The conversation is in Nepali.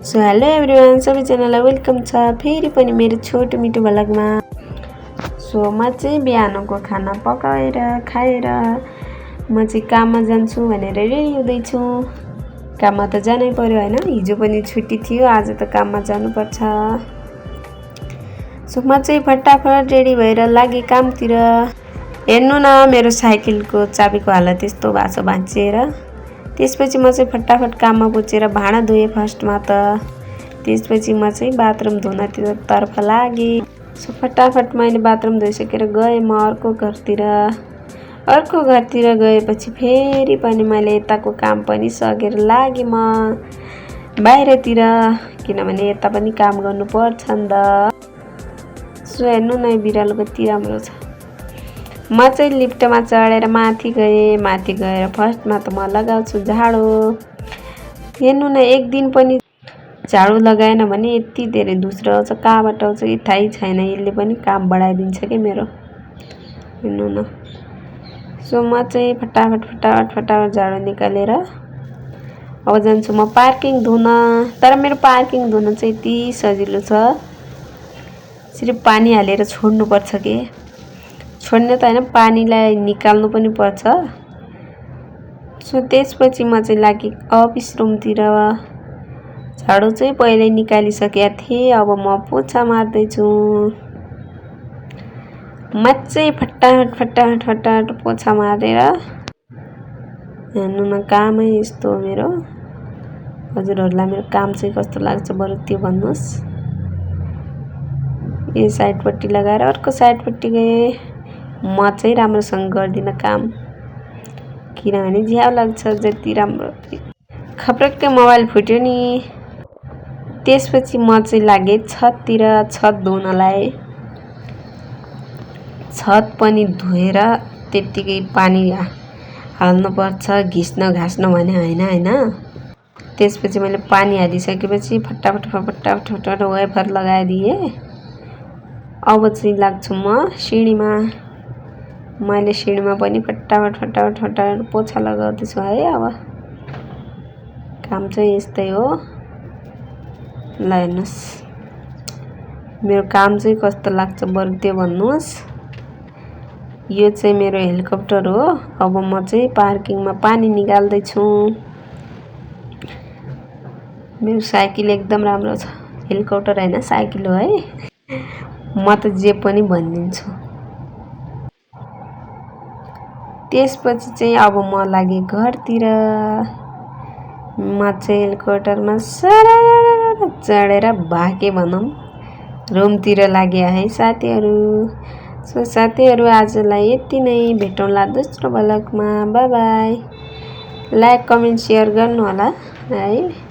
सो हेलो एभ्रिवान, सबैजनालाई वेलकम छ फेरि पनि मेरो छोटो मिठो भ्लगमा। सो म चाहिँ बिहानको खाना पकाएर खाएर म चाहिँ काममा जान्छु भनेर रेडी हुँदैछु। काममा त जानै पर्यो हैन, हिजो पनि छुट्टी थियो, आज त काममा जानुपर्छ। सो म चाहिँ फटाफट रेडी भएर लागे कामतिर। हेर्नु न, मेरो साइकलको चाबीको हालत यस्तो भएको छ भाँचिएर। त्यसपछि म चाहिँ फटाफट काममा पुगेर भाँडा धोएँ फर्स्टमा त। त्यसपछि म चाहिँ बाथरुम धुनतिर तर्फ लागे। सो फटाफट मैले बाथरुम धोइसकेर गएँ म अर्को घरतिर गएपछि फेरि पनि मैले यताको काम पनि सकेर लागे म बाहिरतिर, किनभने यता पनि काम गर्नुपर्छ नि त। सो हेर्नु न, बिरालो कति राम्रो छ। म चाहिँ लिफ्टमा चढेर माथि गएर फर्स्टमा त म लगाउँछु झाडु। हेर्नु न, एक दिन पनि झाडु लगाएन भने यति धेरै धुस्रो आउँछ, कहाँबाट आउँछ कि थाहै छैन। यसले पनि काम बढाइदिन्छ के मेरो, हेर्नु न। सो म चाहिँ फटाफट झाडु निकालेर अब जान्छु म पार्किङ धुन। तर मेरो पार्किङ धुन चाहिँ यति सजिलो छ, सिर्फ पानी हालेर छोड्नुपर्छ के। छोड्ने त हैन, पानीलाई निकाल्नु पनि पर्छ। सो त्यसपछि म चाहिँ लागे अफिस रुमतिर। झाडु चाहिँ पहिल्यै निकालिसकेको थिएँ, अब म पोछा मार्दैछु। म चाहिँ फटाफट पोछा मारेर, हेर्नु न कामै यस्तो हो मेरो। हजुरहरूलाई मेरो काम चाहिँ कस्तो लाग्छ बरु त्यो भन्नुहोस्। यो साइडपट्टि लगाएर अर्को साइडपट्टि गएँ। म चाहिँ राम्रोसँग गर्दिनँ काम, किनभने झ्याउ लाग्छ जति राम्रो। खप्रक्कै मोबाइल फुट्यो नि। त्यसपछि म चाहिँ लागेँ छततिर, छत धुनलाई। छत पनि धोएर त्यत्तिकै पानी हाल्नुपर्छ, घास्न भने हैन। त्यसपछि मैले पानी हालिसकेपछि फटाफट वाइपर लगाइदिएँ। अब चाहिँ लाग्छु म सिँढीमा। मैले सिँढीमा पनि फटाफट पोछा लगाउँदैछु है। अब काम चाहिँ यस्तै हो। ल हेर्नुहोस् मेरो काम चाहिँ कस्तो लाग्छ बरु त्यो भन्नुहोस्। यो चाहिँ मेरो हेलिकप्टर हो। अब म चाहिँ पार्किङमा पानी निकाल्दैछु। मेरो साइकल एकदम राम्रो छ, हेलिकप्टर हैन साइकल हो है। म त जे पनि भनिदिन्छु। त्यसपछि चाहिँ अब म लागे घरतिर। म चाहिँ हेलिकप्टरमा चढेर भागे भनौँ, रुमतिर लागे है साथीहरू। सो साथीहरू, आजलाई यति नै, भेटौँला दोस्रो भ्लगमा। Bye bye. Like comment share गर्नु होला है।